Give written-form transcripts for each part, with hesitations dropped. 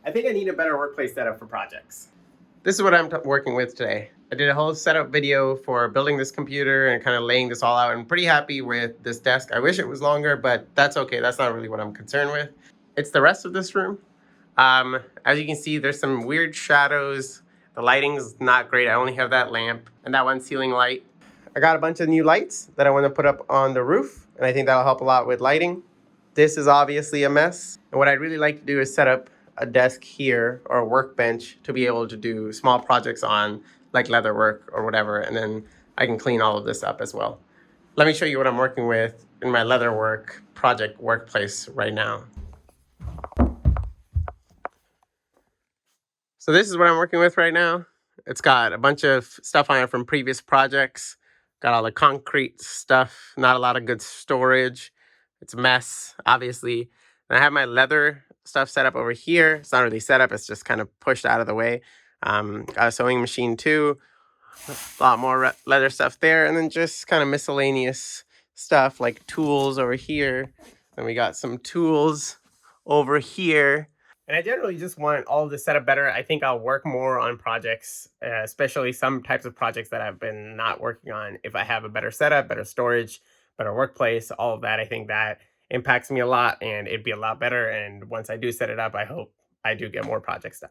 I think I need a better workplace setup for projects. This is what I'm working with today. I did a whole setup video for building this computer and kind of laying this all out. I'm pretty happy with this desk. I wish it was longer, but that's okay. That's not really what I'm concerned with. It's the rest of this room. As you can see, there's some weird shadows. The lighting's not great. I only have that lamp and that one ceiling light. I got a bunch of new lights that I want to put up on the roof, and I think that'll help a lot with lighting. This is obviously a mess. And what I'd really like to do is set up a desk here or a workbench to be able to do small projects on, like leather work or whatever, and then I can clean all of this up as well. Let me show you what I'm working with in my leather work project workplace right now. So this is what I'm working with right now. It's got a bunch of stuff on it from previous projects. Got all the concrete stuff, not a lot of good storage. It's a mess, obviously. And I have my leather stuff set up over here. It's not really set up, it's just kind of pushed out of the way. Got a sewing machine too. A lot more leather stuff there. And then just kind of miscellaneous stuff like tools over here. Then we got some tools over here. And I generally just want all of this set up better. I think I'll work more on projects, especially some types of projects that I've been not working on. If I have a better setup, better storage, better workplace, all of that, I think that impacts me a lot and it'd be a lot better. And once I do set it up, I hope I do get more projects done.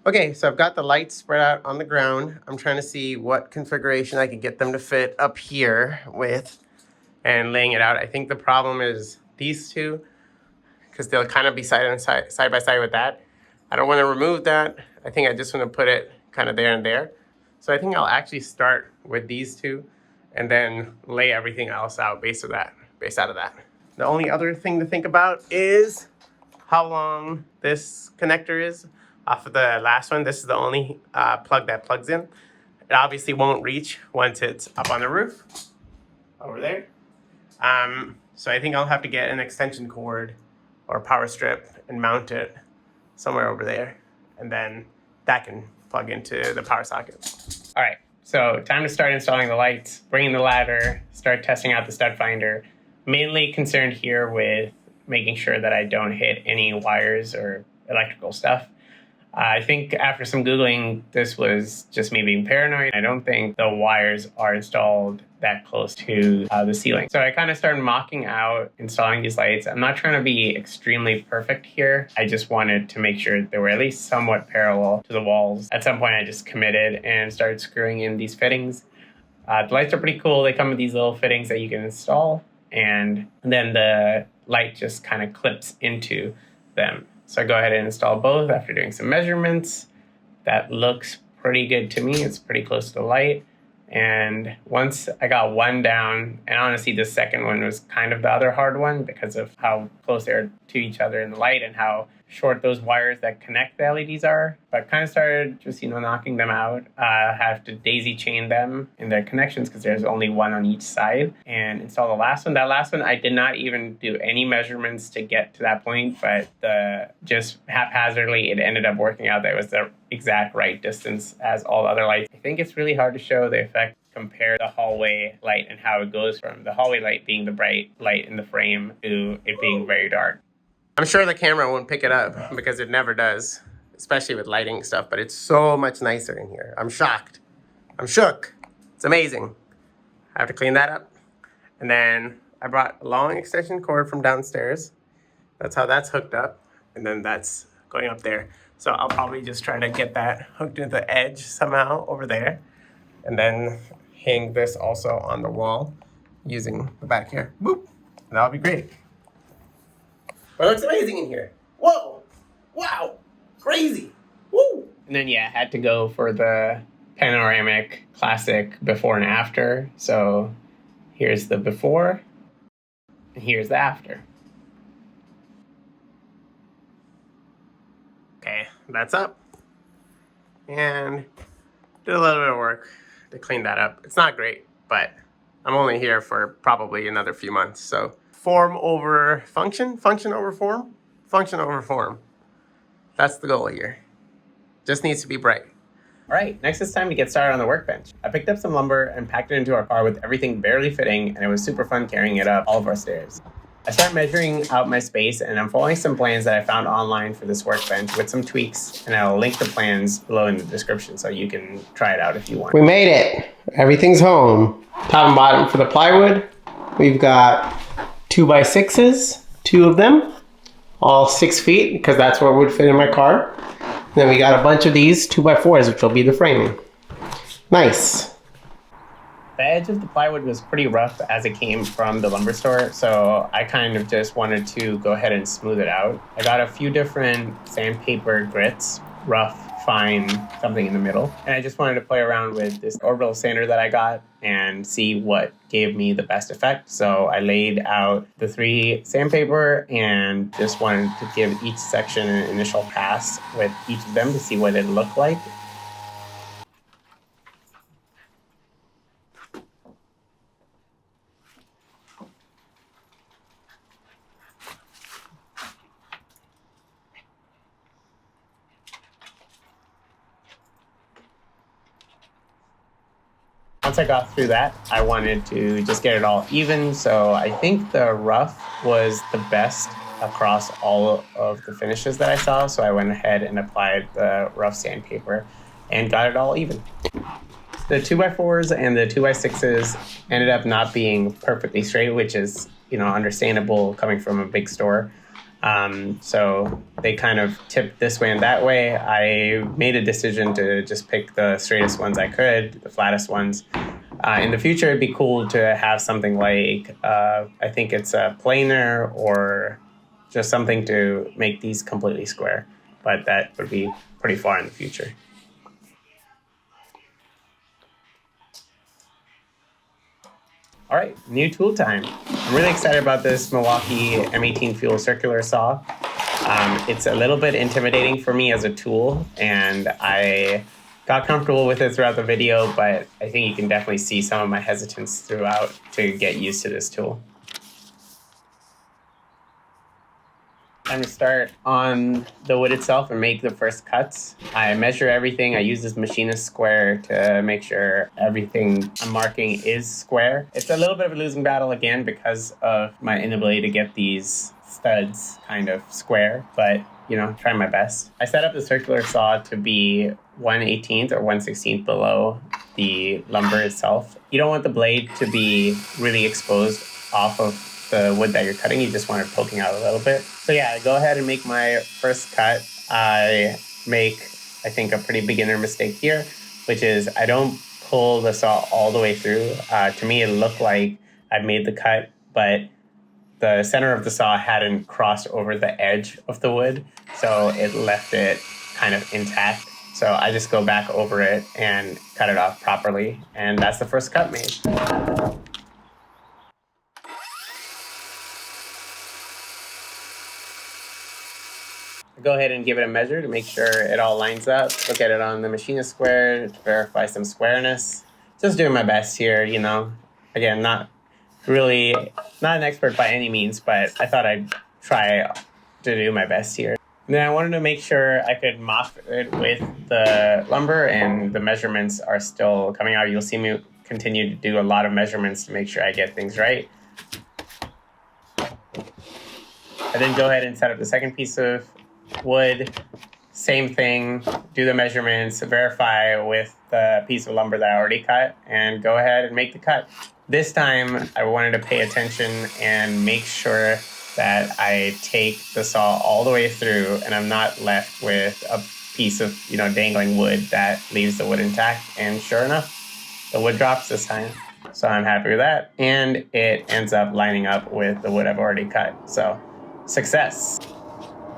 Okay, so I've got the lights spread out on the ground. I'm trying to see what configuration I can get them to fit up here with and laying it out. I think the problem is these two, because they'll kind of be side by side with that. I don't want to remove that. I think I just want to put it kind of there and there. So I think I'll actually start with these two and then lay everything else out based out of that. The only other thing to think about is how long this connector is. Off of the last one, this is the only plug that plugs in. It obviously won't reach once it's up on the roof over there. So I think I'll have to get an extension cord or power strip and mount it somewhere over there. And then that can plug into the power socket. All right, so time to start installing the lights, bringing the ladder, start testing out the stud finder. Mainly concerned here with making sure that I don't hit any wires or electrical stuff. I think after some Googling, this was just me being paranoid. I don't think the wires are installed that close to the ceiling. So I kind of started mocking out installing these lights. I'm not trying to be extremely perfect here. I just wanted to make sure they were at least somewhat parallel to the walls. At some point, I just committed and started screwing in these fittings. The lights are pretty cool. They come with these little fittings that you can install, and then the light just kind of clips into them. So I go ahead and install both after doing some measurements. That looks pretty good to me. It's pretty close to the light. And once I got one down, and honestly, the second one was kind of the other hard one because of how close they are to each other in the light and how short those wires that connect the LEDs are. But kind of started just, knocking them out. Have to daisy chain them in their connections because there's only one on each side, and install the last one. That last one, I did not even do any measurements to get to that point, but just haphazardly, it ended up working out that it was the exact right distance as all the other lights. I think it's really hard to show the effect. Compare the hallway light and how it goes from the hallway light being the bright light in the frame to it being very dark. I'm sure the camera won't pick it up because it never does, especially with lighting stuff, but it's so much nicer in here. I'm shocked. I'm shook. It's amazing. I have to clean that up. And then I brought a long extension cord from downstairs. That's how that's hooked up. And then that's going up there. So I'll probably just try to get that hooked into the edge somehow over there. And then hang this also on the wall using the back here. Boop. That'll be great. But it looks amazing in here. Whoa. Wow. Crazy. Woo. And then, yeah, I had to go for the panoramic classic before and after. So here's the before and here's the after. Okay, that's up. And did a little bit of work to clean that up. It's not great, but I'm only here for probably another few months. So form over function, function over form, function over form. That's the goal here. Just needs to be bright. All right, next it's time to get started on the workbench. I picked up some lumber and packed it into our car with everything barely fitting, and it was super fun carrying it up all of our stairs. I start measuring out my space, and I'm following some plans that I found online for this workbench with some tweaks, and I'll link the plans below in the description so you can try it out if you want. We made it. Everything's home. Top and bottom for the plywood. We've got 2x6s, 2 of them, all 6 feet because that's where it would fit in my car. Then we got a bunch of these 2x4s, which will be the framing. Nice. The edge of the plywood was pretty rough as it came from the lumber store, so I kind of just wanted to go ahead and smooth it out. I got a few different sandpaper grits, rough, fine, something in the middle. And I just wanted to play around with this orbital sander that I got and see what gave me the best effect. So I laid out the 3 sandpaper and just wanted to give each section an initial pass with each of them to see what it looked like. Once I got through that, I wanted to just get it all even. So I think the rough was the best across all of the finishes that I saw. So I went ahead and applied the rough sandpaper and got it all even. The 2x4s and the 2x6s ended up not being perfectly straight, which is, understandable coming from a big store. So they kind of tipped this way and that way. I made a decision to just pick the straightest ones I could, the flattest ones. In the future, it'd be cool to have something like, I think it's a planer or just something to make these completely square, but that would be pretty far in the future. All right, new tool time. I'm really excited about this Milwaukee M18 Fuel Circular Saw. It's a little bit intimidating for me as a tool, and I got comfortable with it throughout the video, but I think you can definitely see some of my hesitance throughout to get used to this tool. Time to start on the wood itself and make the first cuts. I measure everything. I use this machinist square to make sure everything I'm marking is square. It's a little bit of a losing battle again because of my inability to get these studs kind of square, but try my best. I set up the circular saw to be 1/18 or 1/16 below the lumber itself. You don't want the blade to be really exposed off of the wood that you're cutting. You just want it poking out a little bit. So yeah, I go ahead and make my first cut. I make, I think, a pretty beginner mistake here, which is I don't pull the saw all the way through. To me, it looked like I made the cut, but the center of the saw hadn't crossed over the edge of the wood, so it left it kind of intact. So I just go back over it and cut it off properly, and that's the first cut made. Go ahead and give it a measure to make sure it all lines up. Look at it on the machinist square to verify some squareness. Just doing my best here, Again, not an expert by any means, but I thought I'd try to do my best here. And then I wanted to make sure I could mop it with the lumber and the measurements are still coming out. You'll see me continue to do a lot of measurements to make sure I get things right. I then go ahead and set up the second piece of wood, same thing, do the measurements, verify with the piece of lumber that I already cut, and go ahead and make the cut. This time, I wanted to pay attention and make sure that I take the saw all the way through and I'm not left with a piece of, dangling wood that leaves the wood intact. And sure enough, the wood drops this time. So I'm happy with that. And it ends up lining up with the wood I've already cut. So success.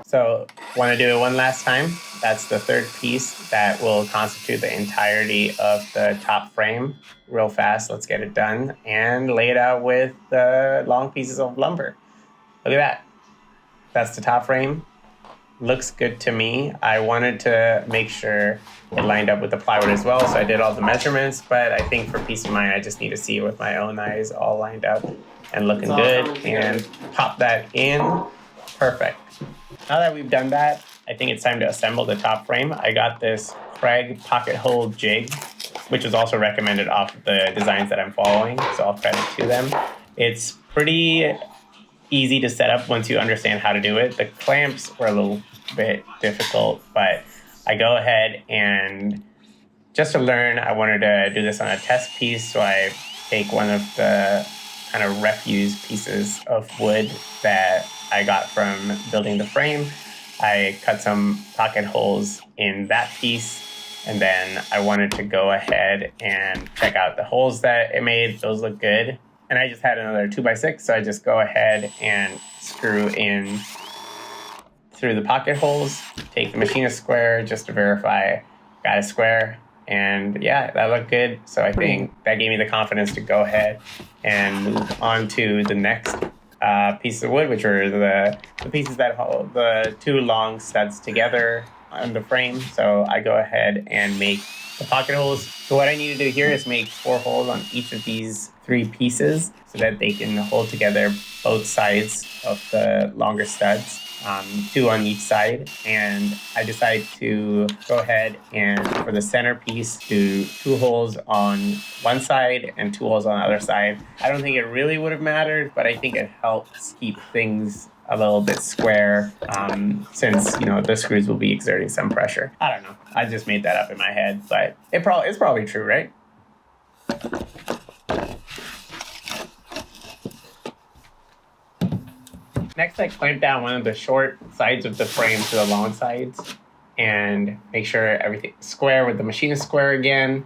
So want to do it one last time. That's the third piece that will constitute the entirety of the top frame. Real fast, let's get it done and lay it out with the long pieces of lumber. Look at that. That's the top frame. Looks good to me. I wanted to make sure it lined up with the plywood as well, so I did all the measurements, but I think for peace of mind, I just need to see it with my own eyes all lined up and looking good and pop that in. Perfect. Now that we've done that, I think it's time to assemble the top frame. I got this Craig pocket hole jig, which was also recommended off of the designs that I'm following, so I'll credit to them. It's pretty easy to set up once you understand how to do it. The clamps were a little bit difficult, but I go ahead and just to learn, I wanted to do this on a test piece, so I take one of the kind of refuse pieces of wood that I got from building the frame. I cut some pocket holes in that piece, and then I wanted to go ahead and check out the holes that it made. Those look good. And I just had another 2x6, so I just go ahead and screw in through the pocket holes, take the machinist square just to verify got a square. And yeah, that looked good. So I think that gave me the confidence to go ahead and move on to the next piece of wood, which are the pieces that hold the two long studs together on the frame. So I go ahead and make the pocket holes. So what I need to do here is make 4 holes on each of these 3 pieces so that they can hold together both sides of the longer studs. 2 on each side, and I decide to go ahead and for the center piece do 2 holes on one side and 2 holes on the other side. I don't think it really would have mattered, but I think it helps keep things a little bit square since the screws will be exerting some pressure. I don't know. I just made that up in my head, but it's probably true, right? Next, I clamp down one of the short sides of the frame to the long sides and make sure everything's square with the machinist square again,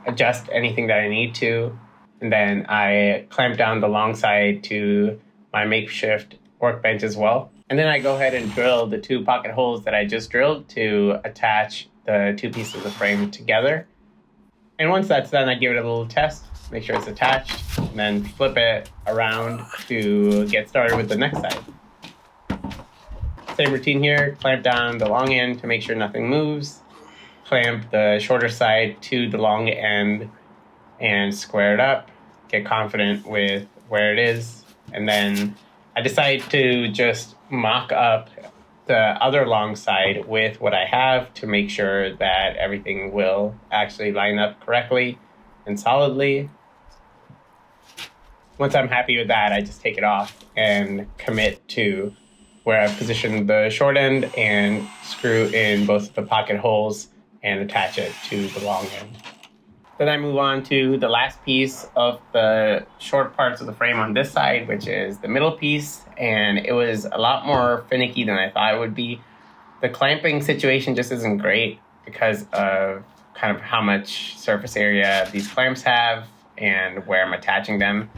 adjust anything that I need to, and then I clamp down the long side to my makeshift workbench as well. And then I go ahead and drill the 2 pocket holes that I just drilled to attach the 2 pieces of the frame together. And once that's done, I give it a little test, make sure it's attached, and then flip it around to get started with the next side. Same routine here, clamp down the long end to make sure nothing moves, clamp the shorter side to the long end and square it up, get confident with where it is, and then I decide to just mock up the other long side with what I have to make sure that everything will actually line up correctly and solidly. Once I'm happy with that, I just take it off and commit to where I've positioned the short end and screw in both of the pocket holes and attach it to the long end. Then I move on to the last piece of the short parts of the frame on this side, which is the middle piece, and it was a lot more finicky than I thought it would be. The clamping situation just isn't great because of kind of how much surface area these clamps have and where I'm attaching them.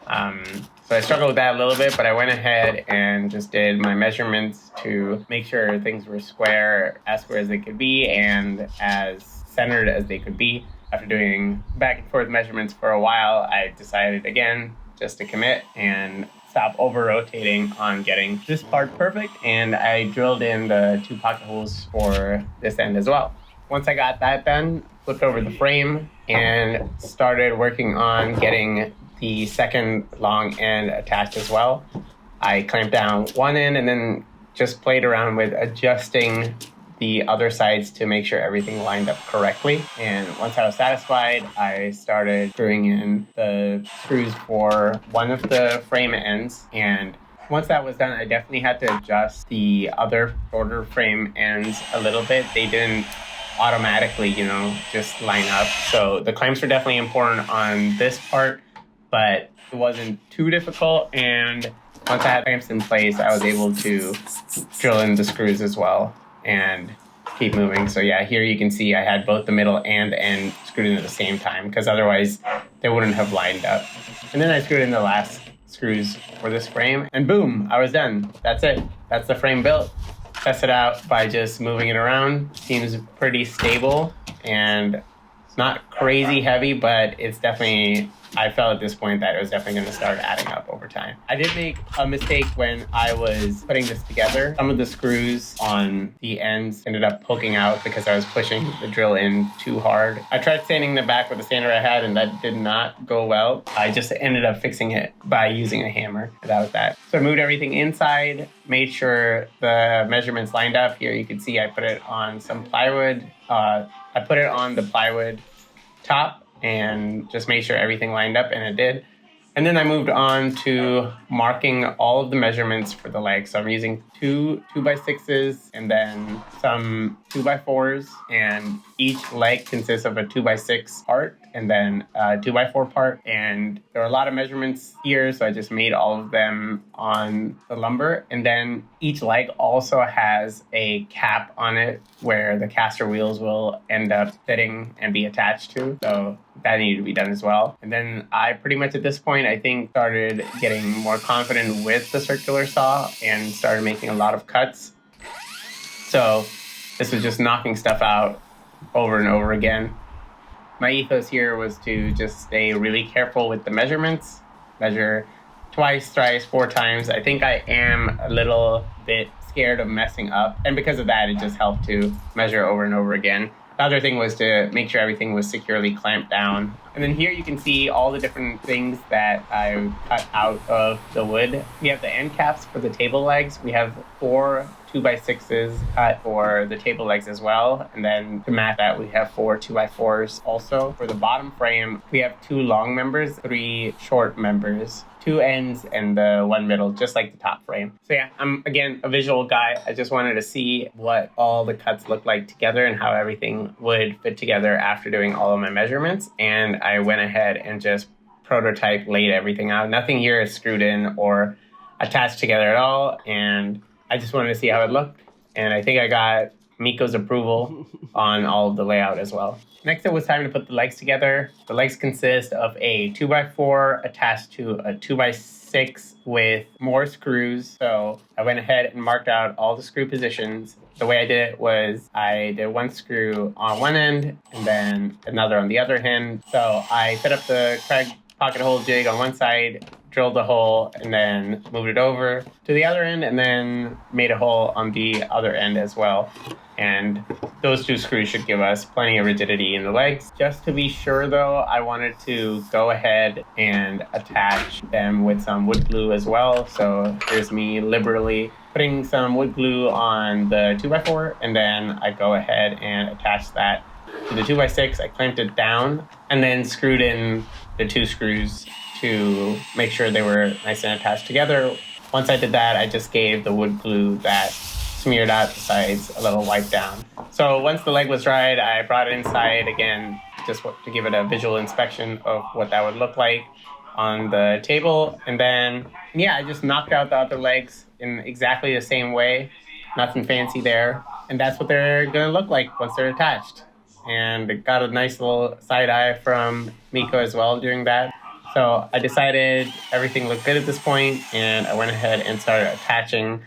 So I struggled with that a little bit, but I went ahead and just did my measurements to make sure things were square as they could be and as centered as they could be. After doing back and forth measurements for a while, I decided again just to commit and stop over-rotating on getting this part perfect, and I drilled in the 2 pocket holes for this end as well. Once I got that done, flipped over the frame and started working on getting the second long end attached as well. I clamped down one end and then just played around with adjusting the other sides to make sure everything lined up correctly. And once I was satisfied, I started screwing in the screws for one of the frame ends. And once that was done, I definitely had to adjust the other shorter frame ends a little bit. They didn't automatically, just line up. So the clamps were definitely important on this part, but it wasn't too difficult. And once I had clamps in place, I was able to drill in the screws as well and keep moving. So yeah, here you can see I had both the middle and the end screwed in at the same time because otherwise they wouldn't have lined up. And then I screwed in the last screws for this frame and boom, I was done. That's it. That's the frame built. Test it out by just moving it around. Seems pretty stable and it's not crazy heavy, but it's definitely, I felt at this point that it was definitely going to start adding up over time. I did make a mistake when I was putting this together. Some of the screws on the ends ended up poking out because I was pushing the drill in too hard. I tried sanding the back with the sander I had and that did not go well. I just ended up fixing it by using a hammer. That was that. So I moved everything inside, made sure the measurements lined up. Here you can see I put it on some plywood. I put it on the plywood top and just made sure everything lined up, and it did. And then I moved on to marking all of the measurements for the legs. So I'm using two 2x6s and then some 2x4s. And each leg consists of a 2x6 part and then a 2x4 part. And there are a lot of measurements here, so I just made all of them on the lumber. And then each leg also has a cap on it where the caster wheels will end up fitting and be attached to. So that needed to be done as well. And then I pretty much at this point, I think, started getting more confident with the circular saw and started making a lot of cuts. So this was just knocking stuff out over and over again. My ethos here was to just stay really careful with the measurements, measure twice, thrice, 4 times. I think I am a little bit scared of messing up. And because of that, it just helped to measure over and over again. The other thing was to make sure everything was securely clamped down. And then here you can see all the different things that I cut out of the wood. We have the end caps for the table legs. We have 4 2x6s cut for the table legs as well. And then to match that, we have 4 2x4s also. For the bottom frame, we have 2 long members, 3 short members. 2 ends and the 1 middle, just like the top frame. So yeah, I'm, again, a visual guy. I just wanted to see what all the cuts look like together and how everything would fit together after doing all of my measurements. And I went ahead and just prototype laid everything out. Nothing here is screwed in or attached together at all. And I just wanted to see how it looked. And I think I got Miko's approval on all of the layout as well. Next, it was time to put the legs together. The legs consist of a 2x4 attached to a 2x6 with more screws. So I went ahead and marked out all the screw positions. The way I did it was I did 1 screw on one end and then another on the other end. So I set up the Craig pocket hole jig on one side, drilled the hole, and then moved it over to the other end, and then made a hole on the other end as well. And those 2 screws should give us plenty of rigidity in the legs. Just to be sure though, I wanted to go ahead and attach them with some wood glue as well. So here's me liberally putting some wood glue on the 2x4, and then I go ahead and attach that to the 2x6. I clamped it down and then screwed in the 2 screws to make sure they were nice and attached together. Once I did that, I just gave the wood glue that smeared out the sides a little wipe down. So once the leg was dried, I brought it inside again, just to give it a visual inspection of what that would look like on the table. And then, yeah, I just knocked out the other legs in exactly the same way. Nothing fancy there. And that's what they're gonna look like once they're attached. And it got a nice little side eye from Miko as well doing that. So I decided everything looked good at this point, and I went ahead and started attaching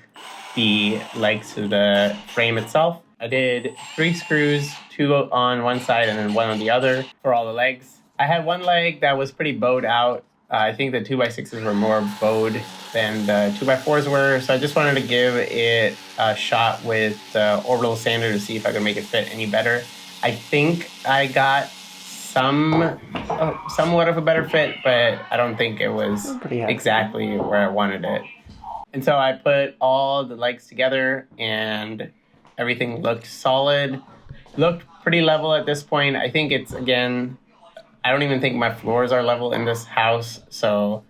the legs to the frame itself. I did 3 screws, 2 on one side and then 1 on the other for all the legs. I had one leg that was pretty bowed out. I think the 2x6s were more bowed than the 2x4s were, so I just wanted to give it a shot with the orbital sander to see if I could make it fit any better. I think I got somewhat of a better fit, but I don't think it was exactly where I wanted it. And so I put all the legs together and everything looked solid, looked pretty level at this point. I think it's, again, I don't even think my floors are level in this house, so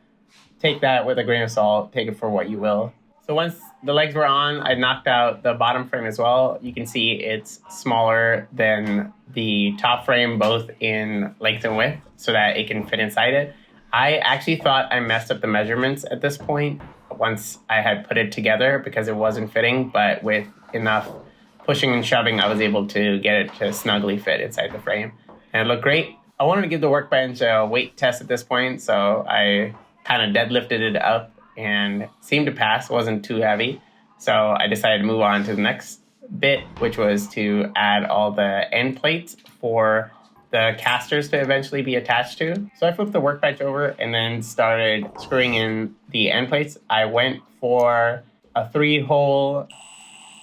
take that with a grain of salt, take it for what you will. So once the legs were on, I knocked out the bottom frame as well. You can see it's smaller than the top frame, both in length and width, so that it can fit inside it. I actually thought I messed up the measurements at this point once I had put it together because it wasn't fitting, but with enough pushing and shoving, I was able to get it to snugly fit inside the frame. And it looked great. I wanted to give the Workbench a weight test at this point, so I kind of deadlifted it up and seemed to pass. It wasn't too heavy. So I decided to move on to the next bit, which was to add all the end plates for the casters to eventually be attached to. So I flipped the Workbench over and then started screwing in the end plates. I went for a 3-hole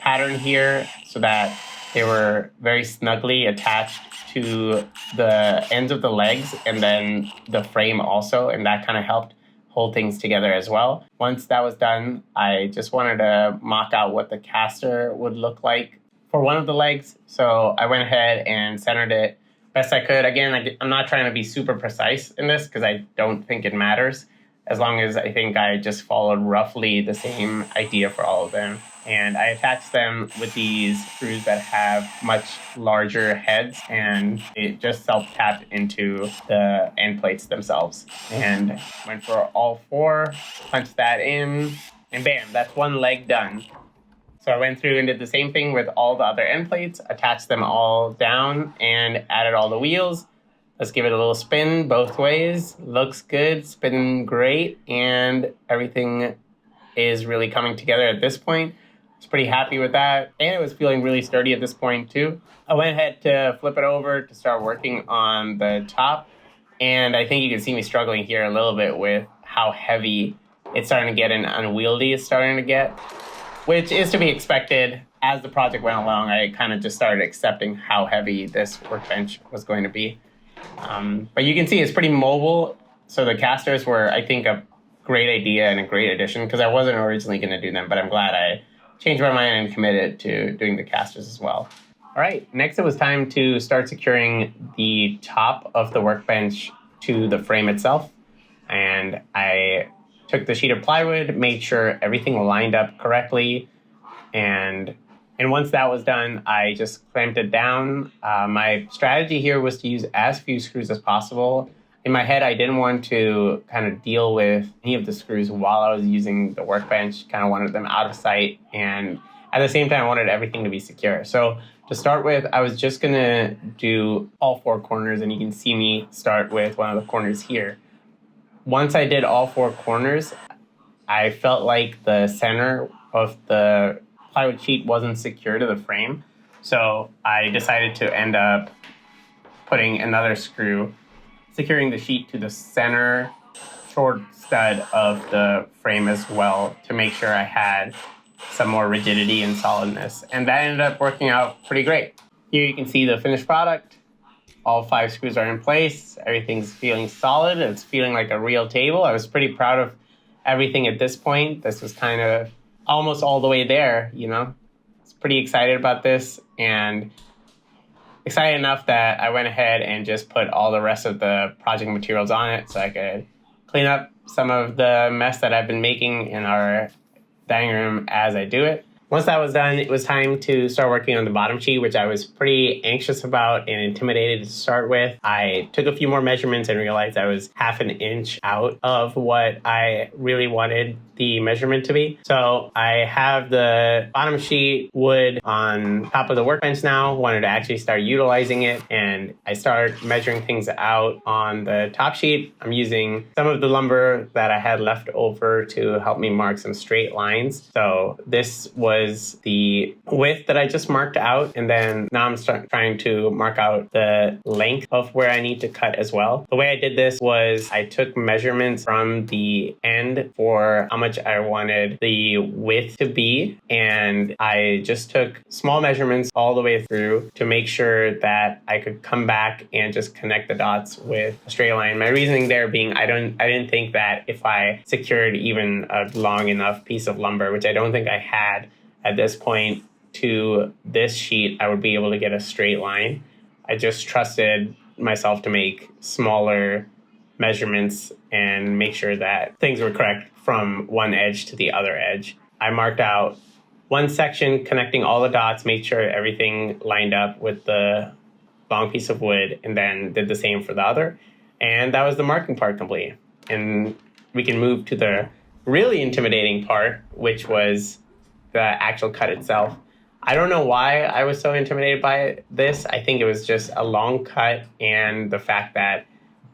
pattern here so that they were very snugly attached to the ends of the legs and then the frame also, and that kind of helped hold things together as well. Once that was done, I just wanted to mock out what the caster would look like for one of the legs. So I went ahead and centered it best I could. Again, I'm not trying to be super precise in this because I don't think it matters. as long as I think I just followed roughly the same idea for all of them. And I attached them with these screws that have much larger heads, and it just self-tapped into the end plates themselves. And went for all 4, punched that in, and bam, that's one leg done. So I went through and did the same thing with all the other end plates, attached them all down, and added all the wheels. Let's give it a little spin both ways. Looks good, spinning great, and everything is really coming together at this point. I was pretty happy with that, and it was feeling really sturdy at this point too. I went ahead to flip it over to start working on the top, and I think you can see me struggling here a little bit with how heavy it's starting to get and unwieldy it's starting to get, which is to be expected. As the project went along, I kind of just started accepting how heavy this workbench was going to be. But you can see it's pretty mobile, so the casters were, I think, a great idea and a great addition, because I wasn't originally going to do them, but I'm glad I changed my mind and committed to doing the casters as well. All right, next it was time to start securing the top of the workbench to the frame itself. And I took the sheet of plywood, made sure everything lined up correctly, and once that was done, I just clamped it down. My strategy here was to use as few screws as possible. In my head, I didn't want to kind of deal with any of the screws while I was using the workbench, kind of wanted them out of sight, and at the same time, I wanted everything to be secure. So to start with, I was just gonna do all 4 corners, and you can see me start with one of the corners here. Once I did all 4 corners, I felt like the center of the plywood sheet wasn't secure to the frame. So I decided to end up putting another screw, securing the sheet to the center short stud of the frame as well, to make sure I had some more rigidity and solidness. And that ended up working out pretty great. Here you can see the finished product. All 5 screws are in place. Everything's feeling solid. It's feeling like a real table. I was pretty proud of everything at this point. This was kind of almost all the way there, you know. I was pretty excited about this, and excited enough that I went ahead and just put all the rest of the project materials on it so I could clean up some of the mess that I've been making in our dining room as I do it. Once that was done, it was time to start working on the bottom sheet, which I was pretty anxious about and intimidated to start with. I took a few more measurements and realized I was half an inch out of what I really wanted the measurement to be. So I have the bottom sheet wood on top of the workbench now, wanted to actually start utilizing it, and I started measuring things out on the top sheet. I'm using some of the lumber that I had left over to help me mark some straight lines. So this was the width that I just marked out, and then now I'm trying to mark out the length of where I need to cut as well. The way I did this was I took measurements from the end for how much I wanted the width to be, and I just took small measurements all the way through to make sure that I could come back and just connect the dots with a straight line. My reasoning there being I didn't think that if I secured even a long enough piece of lumber, which I don't think I had at this point, to this sheet, I would be able to get a straight line. I just trusted myself to make smaller measurements and make sure that things were correct from one edge to the other edge. I marked out one section connecting all the dots, made sure everything lined up with the long piece of wood, and then did the same for the other. And that was the marking part complete. And we can move to the really intimidating part, which was the actual cut itself. I don't know why I was so intimidated by this. I think it was just a long cut, and the fact that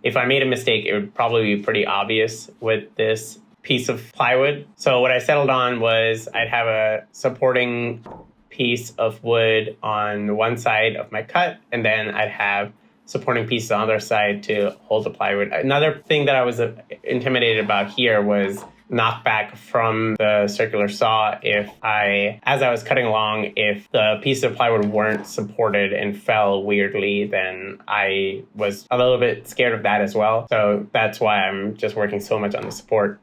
if I made a mistake, it would probably be pretty obvious with this piece of plywood. So what I settled on was I'd have a supporting piece of wood on one side of my cut, and then I'd have supporting pieces on the other side to hold the plywood. Another thing that I was intimidated about here was knockback from the circular saw. As I was cutting along, if the pieces of plywood weren't supported and fell weirdly, then I was a little bit scared of that as well. So that's why I'm just working so much on the support.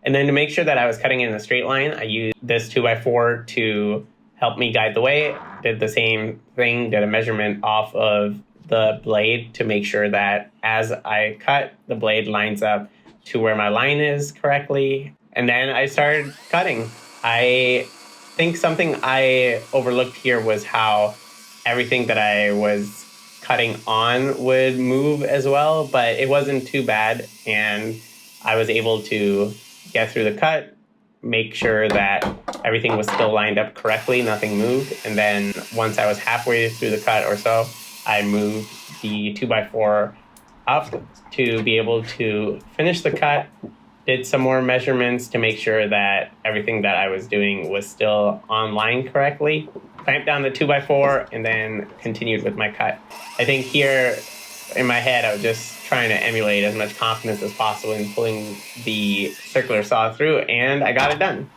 And then to make sure that I was cutting in a straight line, I used this 2x4 to help me guide the way. Did the same thing, did a measurement off of the blade to make sure that as I cut, the blade lines up to where my line is correctly. And then I started cutting. I think something I overlooked here was how everything that I was cutting on would move as well, but it wasn't too bad. And I was able to get through the cut, make sure that everything was still lined up correctly, nothing moved. And then once I was halfway through the cut or so, I moved the 2x4 up to be able to finish the cut, did some more measurements to make sure that everything that I was doing was still on line correctly, clamped down the 2x4, and then continued with my cut. I think here in my head, I was just trying to emulate as much confidence as possible in pulling the circular saw through, and I got it done.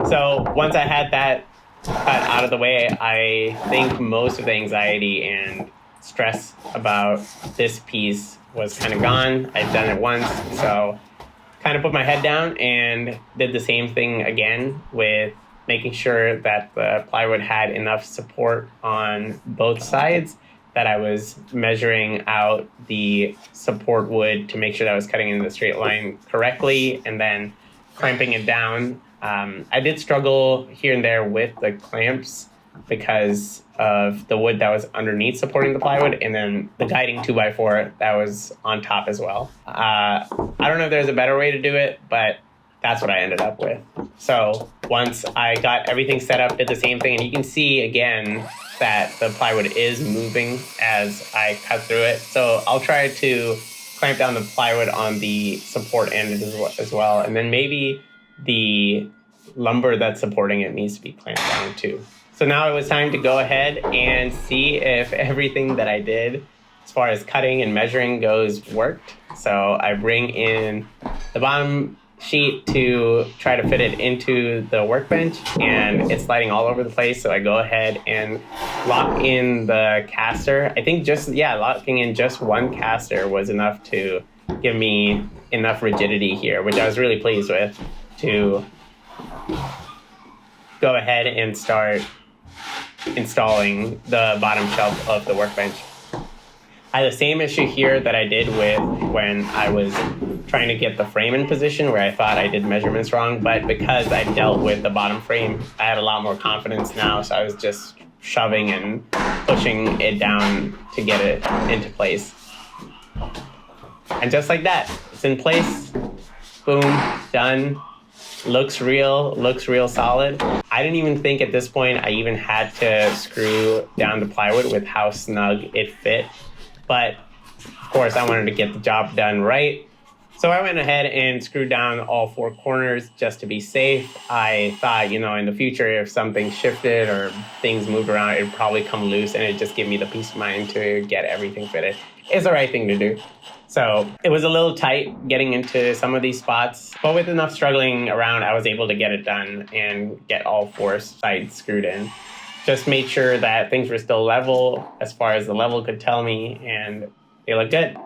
So once I had that cut out of the way, I think most of the anxiety and stress about this piece was kind of gone. I'd done it once, so kind of put my head down and did the same thing again with making sure that the plywood had enough support on both sides, that I was measuring out the support wood to make sure that I was cutting in the straight line correctly, and then clamping it down. I did struggle here and there with the clamps because of the wood that was underneath supporting the plywood, and then the guiding 2x4 that was on top as well. I don't know if there's a better way to do it, but that's what I ended up with. So once I got everything set up, did the same thing, and you can see again that the plywood is moving as I cut through it. So I'll try to clamp down the plywood on the support end as well, and then maybe the lumber that's supporting it needs to be clamped down too. So now it was time to go ahead and see if everything that I did as far as cutting and measuring goes worked. So I bring in the bottom sheet to try to fit it into the workbench, and it's sliding all over the place. So I go ahead and lock in the caster. I think locking in just one caster was enough to give me enough rigidity here, which I was really pleased with, to go ahead and start installing the bottom shelf of the workbench. I had the same issue here that I did with when I was trying to get the frame in position, where I thought I did measurements wrong, but because I dealt with the bottom frame, I had a lot more confidence now, so I was just shoving and pushing it down to get it into place. And just like that, it's in place. Boom, done. Looks real solid. I didn't even think at this point I even had to screw down the plywood with how snug it fit. But of course I wanted to get the job done right. So I went ahead and screwed down all four corners just to be safe. I thought, in the future, if something shifted or things moved around, it'd probably come loose, and it'd just give me the peace of mind to get everything fitted. It's the right thing to do. So it was a little tight getting into some of these spots, but with enough struggling around, I was able to get it done and get all four sides screwed in. Just made sure that things were still level as far as the level could tell me, and they look good.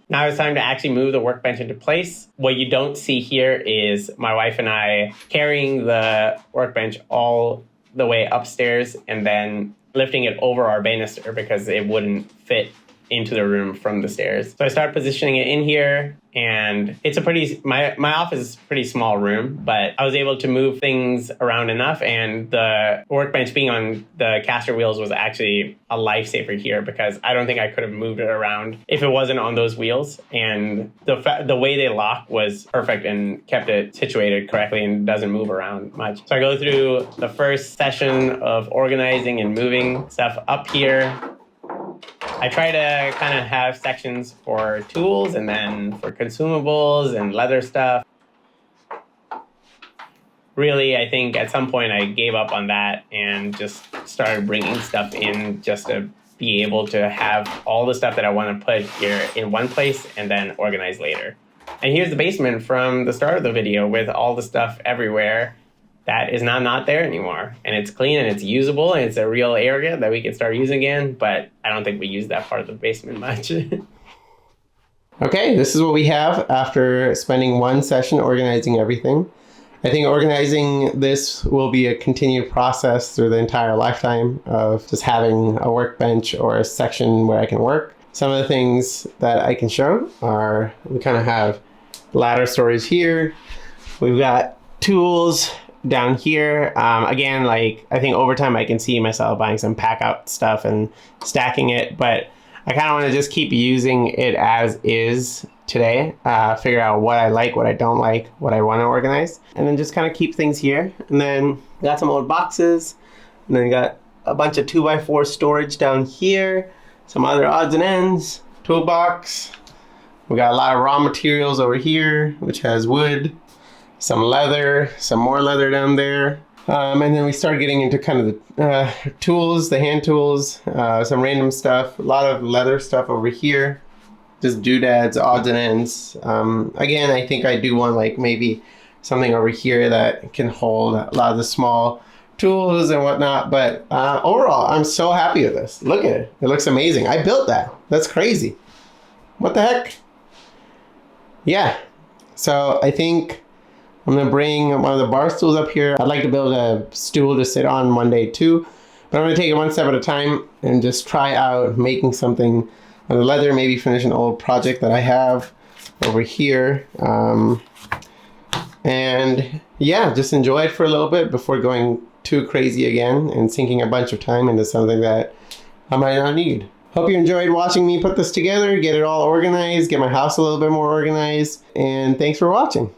Now it's time to actually move the workbench into place. What you don't see here is my wife and I carrying the workbench all the way upstairs and then lifting it over our banister because it wouldn't fit into the room from the stairs. So I started positioning it in here, and it's my office is a pretty small room, but I was able to move things around enough, and the workbench being on the caster wheels was actually a lifesaver here because I don't think I could have moved it around if it wasn't on those wheels. And the way they lock was perfect and kept it situated correctly and doesn't move around much. So I go through the first session of organizing and moving stuff up here. I try to kind of have sections for tools and then for consumables and leather stuff. Really, I think at some point I gave up on that and just started bringing stuff in just to be able to have all the stuff that I want to put here in one place and then organize later. And here's the basement from the start of the video with all the stuff everywhere that is now not there anymore. And it's clean and it's usable and it's a real area that we can start using again, but I don't think we use that part of the basement much. Okay, this is what we have after spending one session organizing everything. I think organizing this will be a continued process through the entire lifetime of just having a workbench or a section where I can work. some of the things that I can show are, we kind of have ladder storage here. We've got tools down here. Again, like I think over time I can see myself buying some pack out stuff and stacking it, but I kind of want to just keep using it as is today. Figure out what I like, what I don't like, what I want to organize, and then just kind of keep things here. And then got some old boxes, and then got a bunch of 2x4 storage down here, some other odds and ends, toolbox. We got a lot of raw materials over here, which has wood, some leather, some more leather down there. And then we started getting into kind of the tools, the hand tools, some random stuff, a lot of leather stuff over here, just doodads, odds and ends. Again, I think I do want like maybe something over here that can hold a lot of the small tools and whatnot. But overall, I'm so happy with this. Look at it. It looks amazing. I built that. That's crazy. What the heck? Yeah. So I think I'm going to bring one of the bar stools up here. I'd like to build a stool to sit on one day too. But I'm going to take it one step at a time and just try out making something out of leather, maybe finish an old project that I have over here. And yeah, just enjoy it for a little bit before going too crazy again and sinking a bunch of time into something that I might not need. Hope you enjoyed watching me put this together, get it all organized, get my house a little bit more organized, and thanks for watching.